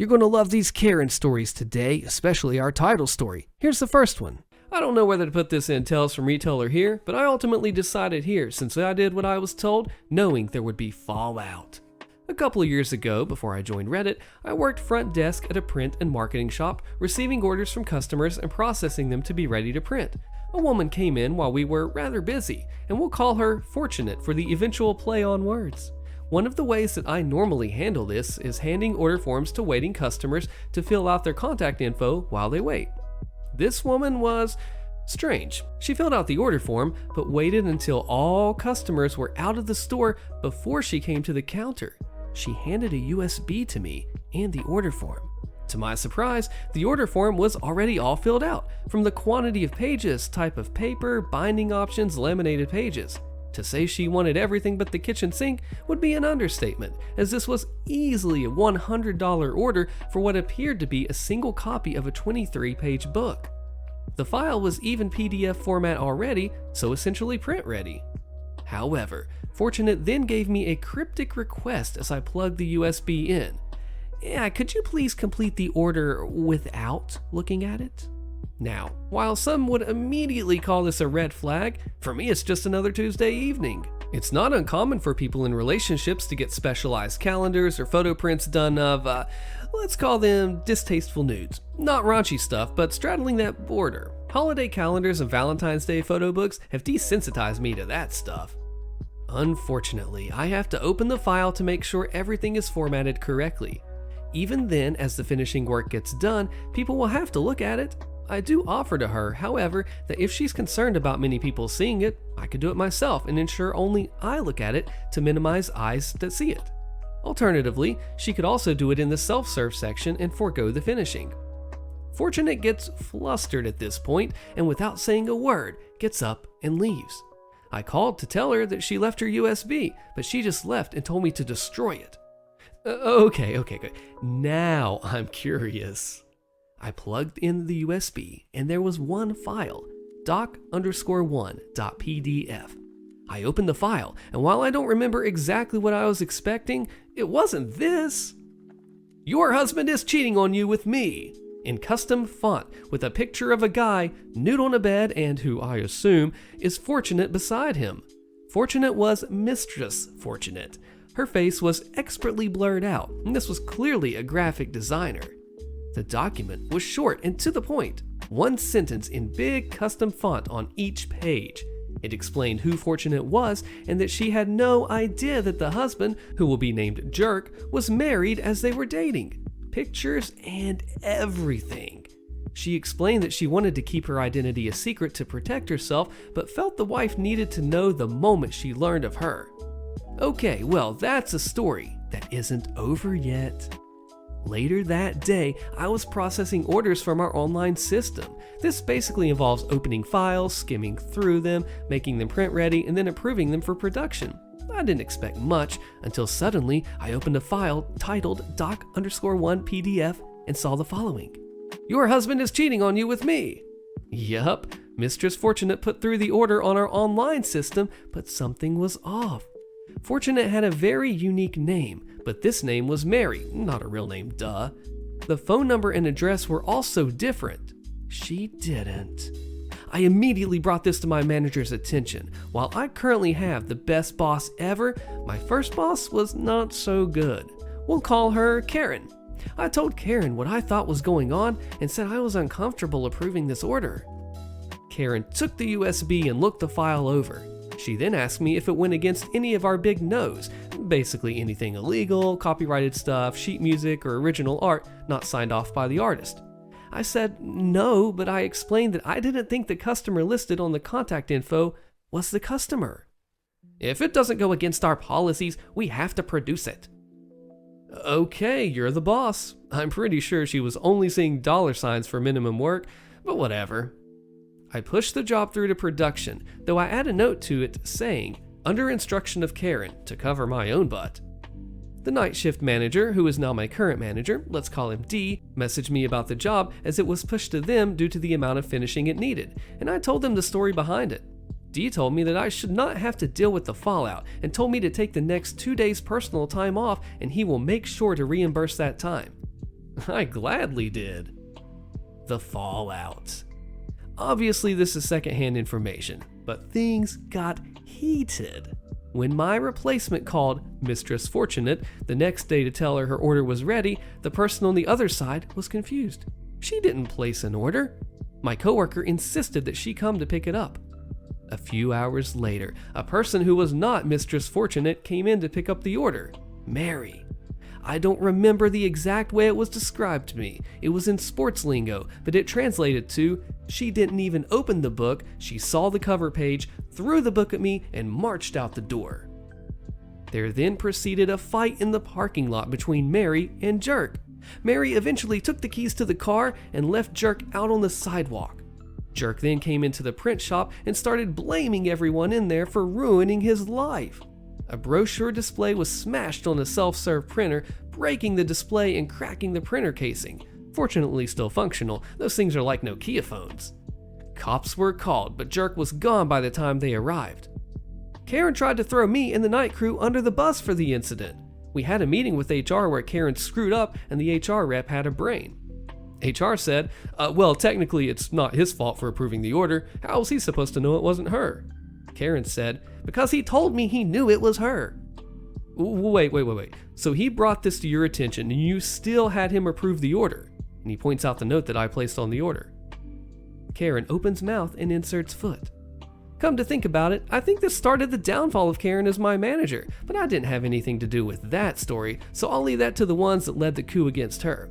You're going to love these Karen stories today, especially our title story. Here's the first one. I don't know whether to put this in Tales from Retail or here, but I ultimately decided here since I did what I was told, knowing there would be fallout. A couple of years ago, before I joined Reddit, I worked front desk at a print and marketing shop, receiving orders from customers and processing them to be ready to print. A woman came in while we were rather busy, and we'll call her Fortunate for the eventual play on words. One of the ways that I normally handle this is handing order forms to waiting customers to fill out their contact info while they wait. This woman was strange. She filled out the order form, but waited until all customers were out of the store before she came to the counter. She handed a USB to me and the order form. To my surprise, the order form was already all filled out, from the quantity of pages, type of paper, binding options, laminated pages. To say she wanted everything but the kitchen sink would be an understatement, as this was easily a $100 order for what appeared to be a single copy of a 23-page book. The file was even PDF format already, so essentially print ready. However, Fortunate then gave me a cryptic request as I plugged the USB in. Yeah, could you please complete the order without looking at it? Now, while some would immediately call this a red flag, for me it's just another Tuesday evening. It's not uncommon for people in relationships to get specialized calendars or photo prints done of, let's call them distasteful nudes. Not raunchy stuff, but straddling that border. Holiday calendars and Valentine's Day photo books have desensitized me to that stuff. Unfortunately, I have to open the file to make sure everything is formatted correctly. Even then, as the finishing work gets done, people will have to look at it. I do offer to her, however, that if she's concerned about many people seeing it, I could do it myself and ensure only I look at it to minimize eyes that see it. Alternatively, she could also do it in the self-serve section and forego the finishing. Fortunate gets flustered at this point and without saying a word, gets up and leaves. I called to tell her that she left her USB, but she just left and told me to destroy it. Okay, good. Now I'm curious. I plugged in the USB and there was one file, doc_1.pdf. I opened the file, and while I don't remember exactly what I was expecting, it wasn't this. Your husband is cheating on you with me, in custom font with a picture of a guy nude on a bed and who I assume is Fortunate beside him. Fortunate was Mistress Fortunate. Her face was expertly blurred out, and this was clearly a graphic designer. The document was short and to the point, one sentence in big custom font on each page. It explained who Fortunate was and that she had no idea that the husband, who will be named Jerk, was married as they were dating. Pictures and everything. She explained that she wanted to keep her identity a secret to protect herself, but felt the wife needed to know the moment she learned of her. Okay, well, that's a story that isn't over yet. Later that day, I was processing orders from our online system. This basically involves opening files, skimming through them, making them print ready, and then approving them for production. I didn't expect much until suddenly I opened a file titled doc_1pdf and saw the following. Your husband is cheating on you with me. Yup, Mistress Fortunate put through the order on our online system, but something was off. Fortunate had a very unique name, but this name was Mary, not a real name, duh. The phone number and address were also different. She didn't. I immediately brought this to my manager's attention. While I currently have the best boss ever, my first boss was not so good. We'll call her Karen. I told Karen what I thought was going on and said I was uncomfortable approving this order. Karen took the USB and looked the file over. She then asked me if it went against any of our big no's, basically anything illegal, copyrighted stuff, sheet music, or original art not signed off by the artist. I said no, but I explained that I didn't think the customer listed on the contact info was the customer. If it doesn't go against our policies, we have to produce it. Okay, you're the boss. I'm pretty sure she was only seeing $signs for minimum work, but whatever. I pushed the job through to production, though I add a note to it saying, under instruction of Karen, to cover my own butt. The night shift manager, who is now my current manager, let's call him D, messaged me about the job as it was pushed to them due to the amount of finishing it needed, and I told them the story behind it. D told me that I should not have to deal with the fallout and told me to take the next 2 days personal time off and he will make sure to reimburse that time. I gladly did. The fallout. Obviously, this is secondhand information, but things got heated. When my replacement called Mistress Fortunate the next day to tell her order was ready, the person on the other side was confused. She didn't place an order. My coworker insisted that she come to pick it up. A few hours later, a person who was not Mistress Fortunate came in to pick up the order, Mary. I don't remember the exact way it was described to me. It was in sports lingo, but it translated to, she didn't even open the book, she saw the cover page, threw the book at me, and marched out the door. There then proceeded a fight in the parking lot between Mary and Jerk. Mary eventually took the keys to the car and left Jerk out on the sidewalk. Jerk then came into the print shop and started blaming everyone in there for ruining his life. A brochure display was smashed on a self-serve printer, breaking the display and cracking the printer casing. Fortunately still functional, those things are like Nokia phones. Cops were called, but Jerk was gone by the time they arrived. Karen tried to throw me and the night crew under the bus for the incident. We had a meeting with HR where Karen screwed up and the HR rep had a brain. HR said, well, technically it's not his fault for approving the order. How was he supposed to know it wasn't her? Karen said, because he told me he knew it was her. Wait. So he brought this to your attention and you still had him approve the order? And he points out the note that I placed on the order. Karen opens mouth and inserts foot. Come to think about it, I think this started the downfall of Karen as my manager, but I didn't have anything to do with that story, so I'll leave that to the ones that led the coup against her.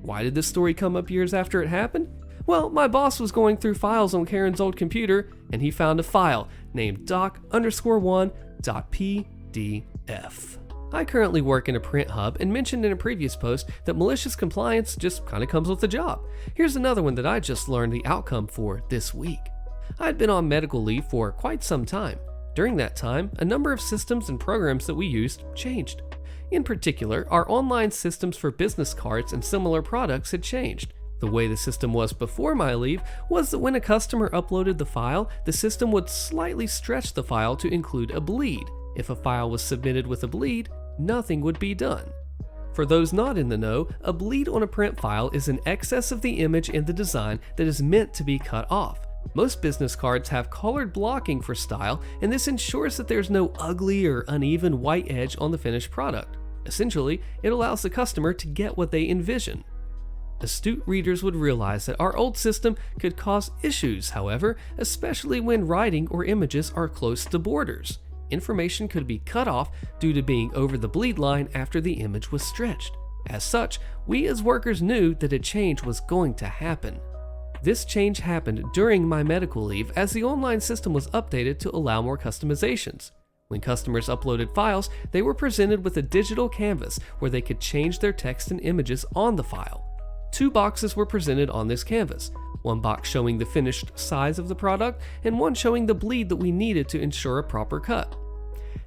Why did this story come up years after it happened? Well, my boss was going through files on Karen's old computer, and he found a file named doc_1.pdf. I currently work in a print hub and mentioned in a previous post that malicious compliance just kind of comes with the job. Here's another one that I just learned the outcome for this week. I'd been on medical leave for quite some time. During that time, a number of systems and programs that we used changed. In particular, our online systems for business cards and similar products had changed. The way the system was before my leave was that when a customer uploaded the file, the system would slightly stretch the file to include a bleed. If a file was submitted with a bleed, nothing would be done. For those not in the know, a bleed on a print file is an excess of the image in the design that is meant to be cut off. Most business cards have colored blocking for style, and this ensures that there's no ugly or uneven white edge on the finished product. Essentially, it allows the customer to get what they envision. Astute readers would realize that our old system could cause issues, however, especially when writing or images are close to borders. Information could be cut off due to being over the bleed line after the image was stretched. As such, we as workers knew that a change was going to happen. This change happened during my medical leave as the online system was updated to allow more customizations. When customers uploaded files, they were presented with a digital canvas where they could change their text and images on the file. 2 boxes were presented on this canvas, one box showing the finished size of the product and one showing the bleed that we needed to ensure a proper cut.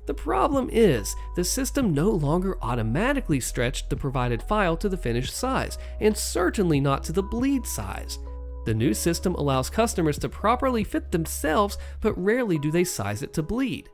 The problem is, the system no longer automatically stretched the provided file to the finished size, and certainly not to the bleed size. The new system allows customers to properly fit themselves, but rarely do they size it to bleed.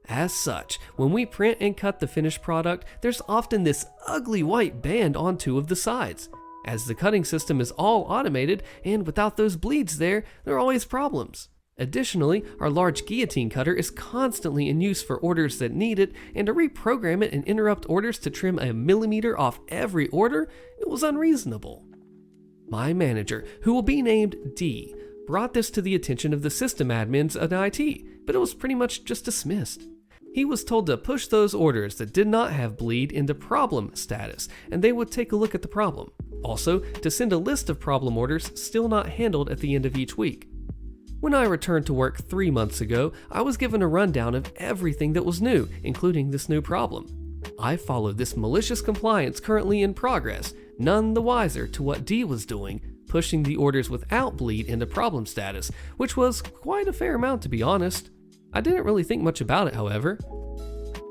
As such, when we print and cut the finished product, there's often this ugly white band on 2 of the sides. As the cutting system is all automated, and without those bleeds there are always problems. Additionally, our large guillotine cutter is constantly in use for orders that need it, and to reprogram it and interrupt orders to trim a millimeter off every order, it was unreasonable. My manager, who will be named D, brought this to the attention of the system admins at IT, but it was pretty much just dismissed. He was told to push those orders that did not have bleed into problem status, and they would take a look at the problem. Also, to send a list of problem orders still not handled at the end of each week. When I returned to work 3 months ago, I was given a rundown of everything that was new, including this new problem. I followed this malicious compliance currently in progress, none the wiser to what D was doing, pushing the orders without bleed into problem status, which was quite a fair amount to be honest. I didn't really think much about it, however.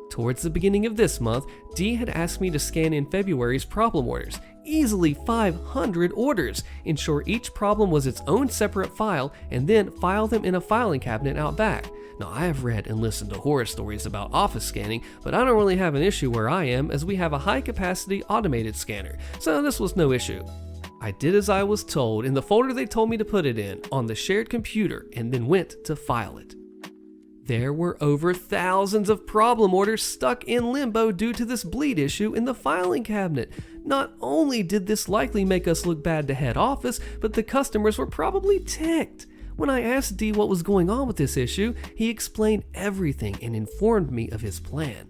Towards the beginning of this month, D had asked me to scan in February's problem orders, easily 500 orders, ensure each problem was its own separate file, and then file them in a filing cabinet out back. Now, I have read and listened to horror stories about office scanning, but I don't really have an issue where I am as we have a high-capacity automated scanner, so this was no issue. I did as I was told in the folder they told me to put it in on the shared computer and then went to file it. There were over thousands of problem orders stuck in limbo due to this bleed issue in the filing cabinet. Not only did this likely make us look bad to head office, but the customers were probably ticked. When I asked D what was going on with this issue, he explained everything and informed me of his plan.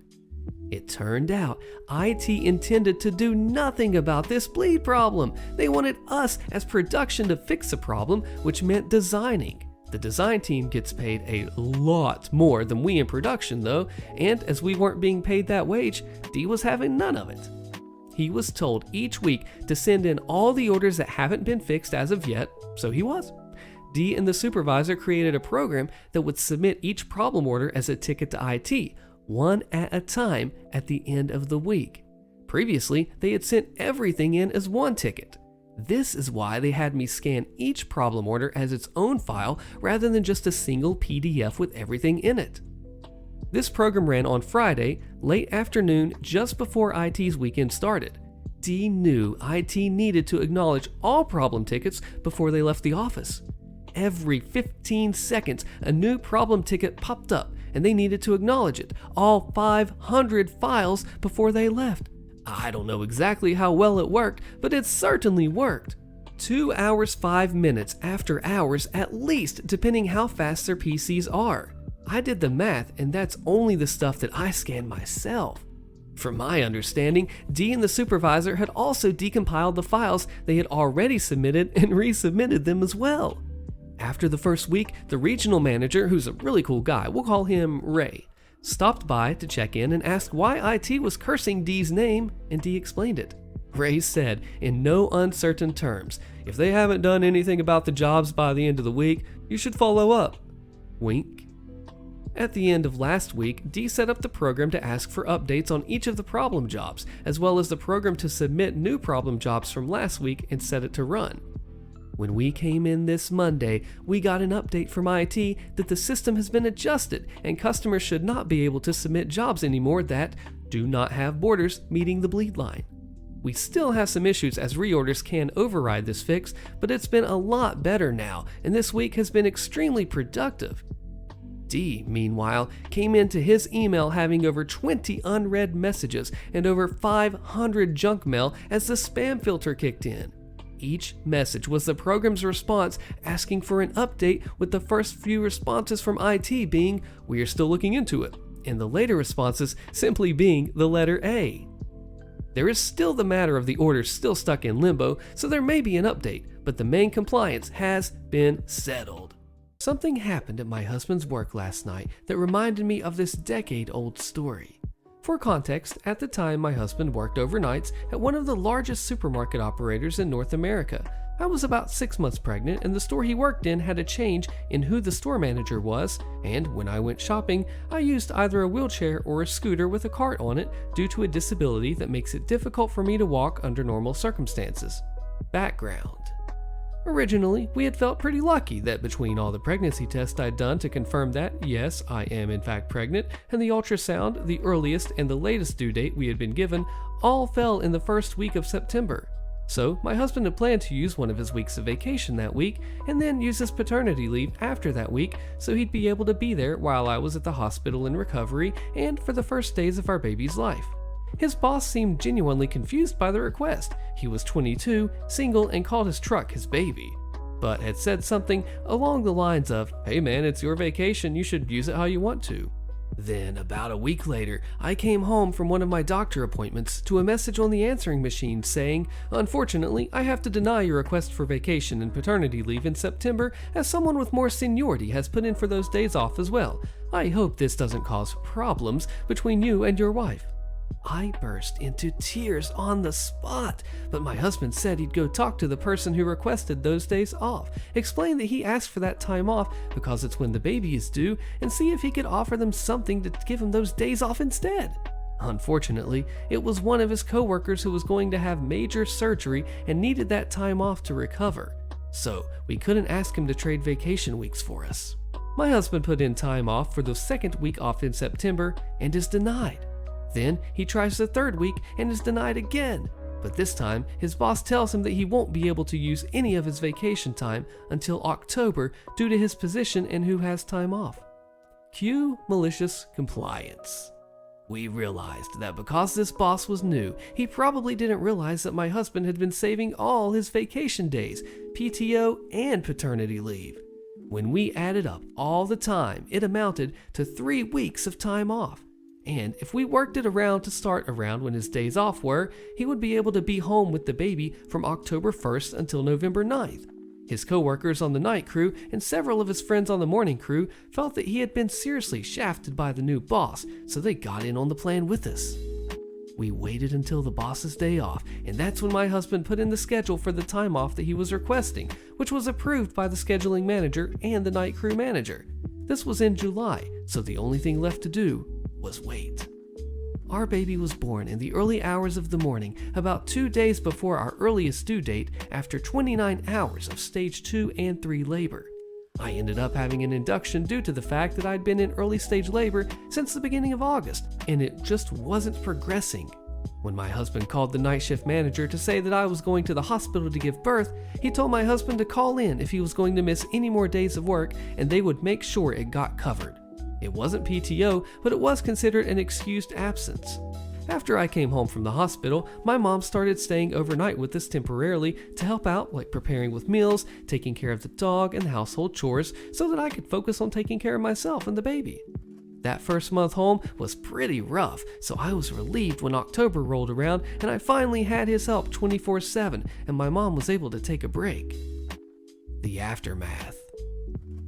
It turned out IT intended to do nothing about this bleed problem. They wanted us as production to fix the problem, which meant designing. The design team gets paid a lot more than we in production though, and as we weren't being paid that wage, D was having none of it. He was told each week to send in all the orders that haven't been fixed as of yet, so he was. D and the supervisor created a program that would submit each problem order as a ticket to IT, one at a time at the end of the week. Previously, they had sent everything in as one ticket. This is why they had me scan each problem order as its own file rather than just a single PDF with everything in it. This program ran on Friday, late afternoon, just before IT's weekend started. D knew IT needed to acknowledge all problem tickets before they left the office. Every 15 seconds, a new problem ticket popped up, and they needed to acknowledge it, all 500 files before they left. I don't know exactly how well it worked, but it certainly worked. 2 hours 5 minutes after hours at least, depending how fast their PCs are. I did the math, and that's only the stuff that I scanned myself. From my understanding, D and the supervisor had also decompiled the files they had already submitted and resubmitted them as well. After the first week, the regional manager, who's a really cool guy, we'll call him Ray, stopped by to check in and asked why IT was cursing D's name, and D explained it. Ray said, in no uncertain terms, if they haven't done anything about the jobs by the end of the week, you should follow up. Wink. At the end of last week, D set up the program to ask for updates on each of the problem jobs, as well as the program to submit new problem jobs from last week and set it to run. When we came in this Monday, we got an update from IT that the system has been adjusted and customers should not be able to submit jobs anymore that do not have borders meeting the bleed line. We still have some issues as reorders can override this fix, but it's been a lot better now, and this week has been extremely productive. D, meanwhile, came into his email having over 20 unread messages and over 500 junk mail as the spam filter kicked in. Each message was the program's response asking for an update, with the first few responses from IT being, "We are still looking into it," and the later responses simply being the letter A. There is still the matter of the orders still stuck in limbo, so there may be an update, but the main compliance has been settled. Something happened at my husband's work last night that reminded me of this decade-old story. For context, at the time my husband worked overnights at one of the largest supermarket operators in North America. I was about 6 months pregnant, and the store he worked in had a change in who the store manager was, and when I went shopping, I used either a wheelchair or a scooter with a cart on it due to a disability that makes it difficult for me to walk under normal circumstances. Background. Originally, we had felt pretty lucky that between all the pregnancy tests I'd done to confirm that, yes, I am in fact pregnant, and the ultrasound, the earliest and the latest due date we had been given, all fell in the first week of September. So, my husband had planned to use one of his weeks of vacation that week, and then use his paternity leave after that week so he'd be able to be there while I was at the hospital in recovery and for the first days of our baby's life. His boss seemed genuinely confused by the request. He was 22, single, and called his truck his baby, but had said something along the lines of, "Hey man, it's your vacation, you should use it how you want to." Then, about a week later, I came home from one of my doctor appointments to a message on the answering machine saying, "Unfortunately, I have to deny your request for vacation and paternity leave in September as someone with more seniority has put in for those days off as well. I hope this doesn't cause problems between you and your wife." I burst into tears on the spot, but my husband said he'd go talk to the person who requested those days off, explain that he asked for that time off because it's when the baby is due, and see if he could offer them something to give him those days off instead. Unfortunately, it was one of his coworkers who was going to have major surgery and needed that time off to recover, so we couldn't ask him to trade vacation weeks for us. My husband put in time off for the second week off in September and is denied. Then he tries the third week and is denied again. But this time, his boss tells him that he won't be able to use any of his vacation time until October due to his position and who has time off. Cue malicious compliance. We realized that because this boss was new, he probably didn't realize that my husband had been saving all his vacation days, PTO, and paternity leave. When we added up all the time, it amounted to 3 weeks of time off. And if we worked it around to start around when his days off were, he would be able to be home with the baby from October 1st until November 9th. His co-workers on the night crew and several of his friends on the morning crew felt that he had been seriously shafted by the new boss, so they got in on the plan with us. We waited until the boss's day off, and that's when my husband put in the schedule for the time off that he was requesting, which was approved by the scheduling manager and the night crew manager. This was in July, so the only thing left to do was wait. Our baby was born in the early hours of the morning, about 2 days before our earliest due date after 29 hours of stage 2 and 3 labor. I ended up having an induction due to the fact that I'd been in early stage labor since the beginning of August, and it just wasn't progressing. When my husband called the night shift manager to say that I was going to the hospital to give birth, he told my husband to call in if he was going to miss any more days of work and they would make sure it got covered. It wasn't PTO, but it was considered an excused absence. After I came home from the hospital, my mom started staying overnight with us temporarily to help out, like preparing with meals, taking care of the dog, and the household chores so that I could focus on taking care of myself and the baby. That first month home was pretty rough, so I was relieved when October rolled around and I finally had his help 24/7 and my mom was able to take a break. The aftermath.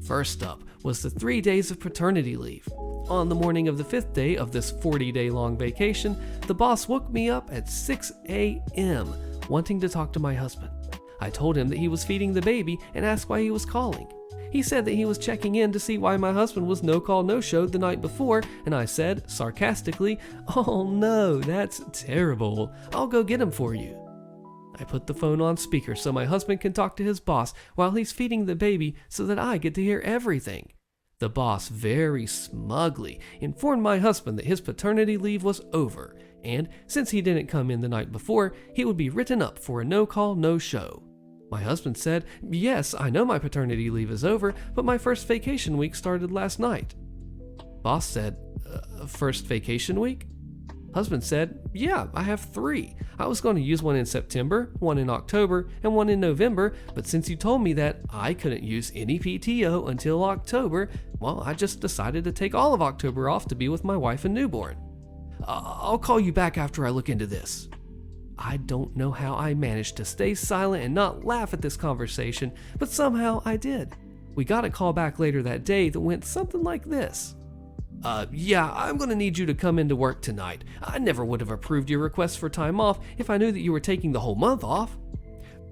First up was the 3 days of paternity leave. On the morning of the 5th day of this 40-day long vacation, the boss woke me up at 6 a.m. wanting to talk to my husband. I told him that he was feeding the baby and asked why he was calling. He said that he was checking in to see why my husband was no-call no-showed the night before, and I said, sarcastically, "Oh no, that's terrible. I'll go get him for you." I put the phone on speaker so my husband can talk to his boss while he's feeding the baby so that I get to hear everything. The boss very smugly informed my husband that his paternity leave was over, and since he didn't come in the night before, he would be written up for a no-call, no-show. My husband said, "Yes, I know my paternity leave is over, but my first vacation week started last night." Boss said, "First vacation week?" Husband said, "Yeah, I have 3. I was going to use one in September, one in October, and one in November, but since you told me that I couldn't use any PTO until October, well, I just decided to take all of October off to be with my wife and newborn. I'll call you back after I look into this." I don't know how I managed to stay silent and not laugh at this conversation, but somehow I did. We got a call back later that day that went something like this. Yeah, I'm going to need you to come into work tonight. I never would have approved your request for time off if I knew that you were taking the whole month off."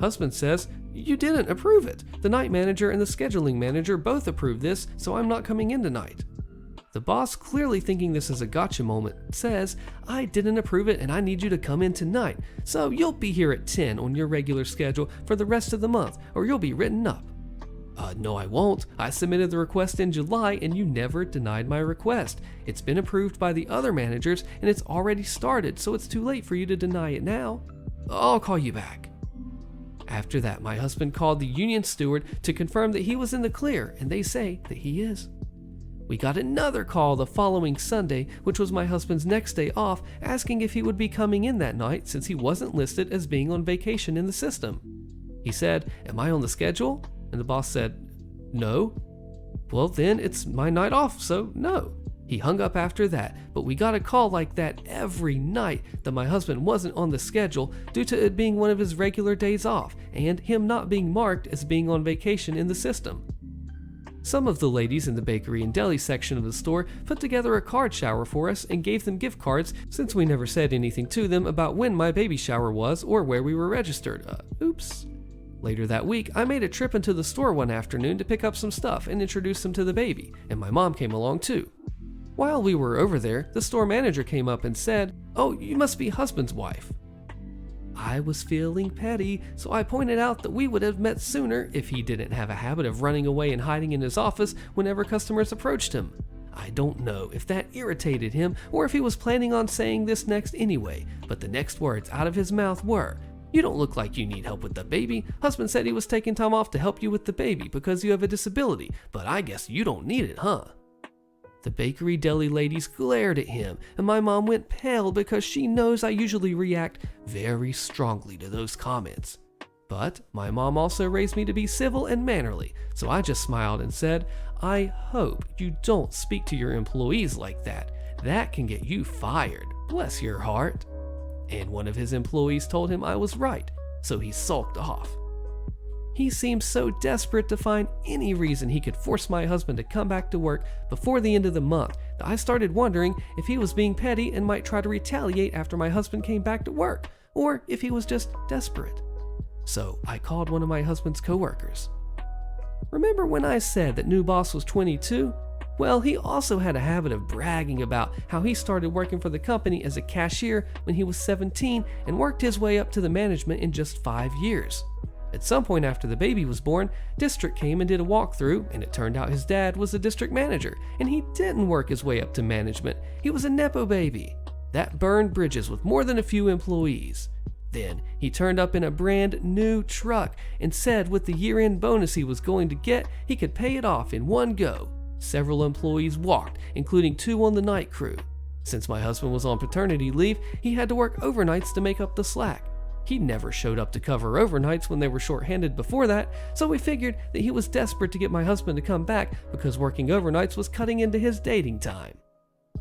Husband says, "You didn't approve it. The night manager and the scheduling manager both approved this, so I'm not coming in tonight." The boss, clearly thinking this is a gotcha moment, says, "I didn't approve it and I need you to come in tonight, so you'll be here at 10 on your regular schedule for the rest of the month, or you'll be written up." No, I won't. I submitted the request in July and you never denied my request. It's been approved by the other managers and it's already started, so it's too late for you to deny it now. I'll call you back. After that, my husband called the union steward to confirm that he was in the clear, and they say that he is. We got another call the following Sunday, which was my husband's next day off, asking if he would be coming in that night since he wasn't listed as being on vacation in the system. He said, "Am I on the schedule?" And the boss said, "No." "Well, then it's my night off, so no." He hung up after that, but we got a call like that every night that my husband wasn't on the schedule due to it being one of his regular days off and him not being marked as being on vacation in the system. Some of the ladies in the bakery and deli section of the store put together a card shower for us and gave them gift cards since we never said anything to them about when my baby shower was or where we were registered. Oops. Later that week, I made a trip into the store one afternoon to pick up some stuff and introduce them to the baby, and my mom came along too. While we were over there, the store manager came up and said, "Oh, you must be husband's wife." I was feeling petty, so I pointed out that we would have met sooner if he didn't have a habit of running away and hiding in his office whenever customers approached him. I don't know if that irritated him or if he was planning on saying this next anyway, but the next words out of his mouth were, "You don't look like you need help with the baby. Husband said he was taking time off to help you with the baby because you have a disability, but I guess you don't need it, huh?" The bakery deli ladies glared at him, and my mom went pale because she knows I usually react very strongly to those comments. But my mom also raised me to be civil and mannerly, so I just smiled and said, "I hope you don't speak to your employees like that. That can get you fired. Bless your heart." And one of his employees told him I was right, so he sulked off. He seemed so desperate to find any reason he could force my husband to come back to work before the end of the month that I started wondering if he was being petty and might try to retaliate after my husband came back to work, or if he was just desperate. So I called one of my husband's coworkers. "Remember when I said that new boss was 22? Well, he also had a habit of bragging about how he started working for the company as a cashier when he was 17 and worked his way up to the management in just 5 years. At some point after the baby was born, district came and did a walkthrough, and it turned out his dad was the district manager, and he didn't work his way up to management. He was a nepo baby. That burned bridges with more than a few employees. Then he turned up in a brand new truck and said with the year-end bonus he was going to get, he could pay it off in one go. Several employees walked, including 2 on the night crew. Since my husband was on paternity leave, he had to work overnights to make up the slack. He never showed up to cover overnights when they were short-handed before that, so we figured that he was desperate to get my husband to come back because working overnights was cutting into his dating time.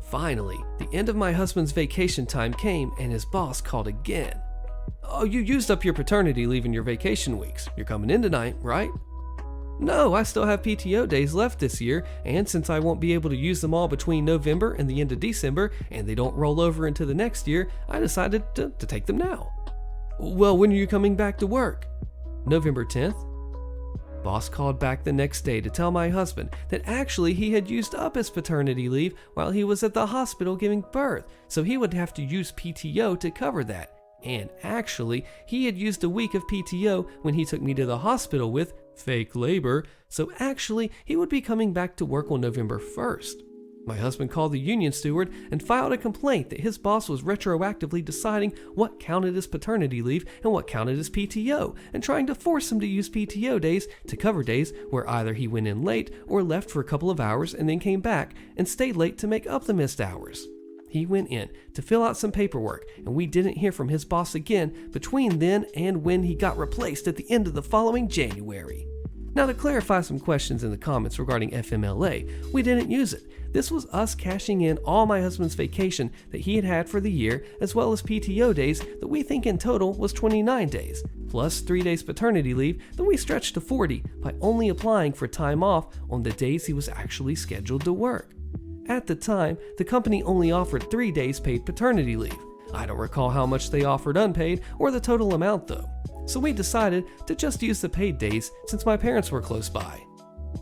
Finally, the end of my husband's vacation time came and his boss called again. "Oh, you used up your paternity leave in your vacation weeks. You're coming in tonight, right?" "No, I still have PTO days left this year, and since I won't be able to use them all between November and the end of December, and they don't roll over into the next year, I decided to take them now." "Well, when are you coming back to work?" "November 10th. Boss called back the next day to tell my husband that actually he had used up his paternity leave while he was at the hospital giving birth, so he would have to use PTO to cover that. And actually, he had used a week of PTO when he took me to the hospital with fake labor, so actually he would be coming back to work on November 1st. My husband called the union steward and filed a complaint that his boss was retroactively deciding what counted as paternity leave and what counted as PTO, and trying to force him to use PTO days to cover days where either he went in late or left for a couple of hours and then came back and stayed late to make up the missed hours. He went in to fill out some paperwork, and we didn't hear from his boss again between then and when he got replaced at the end of the following January. Now, to clarify some questions in the comments regarding FMLA, we didn't use it. This was us cashing in all my husband's vacation that he had for the year, as well as PTO days that we think in total was 29 days, plus 3 days paternity leave that we stretched to 40 by only applying for time off on the days he was actually scheduled to work. At the time, the company only offered 3 days paid paternity leave. I don't recall how much they offered unpaid or the total amount though. So we decided to just use the paid days since my parents were close by.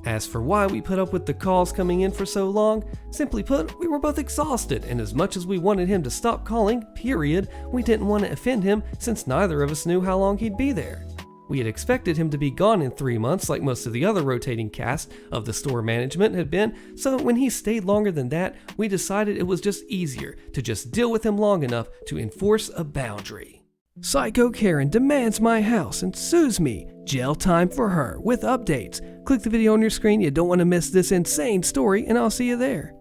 As for why we put up with the calls coming in for so long, simply put, we were both exhausted, and as much as we wanted him to stop calling, period, we didn't want to offend him since neither of us knew how long he'd be there. We had expected him to be gone in 3 months like most of the other rotating cast of the store management had been, so when he stayed longer than that, we decided it was just easier to just deal with him long enough to enforce a boundary. Psycho Karen demands my house and sues me. Jail time for her with updates. Click the video on your screen. You don't want to miss this insane story, and I'll see you there.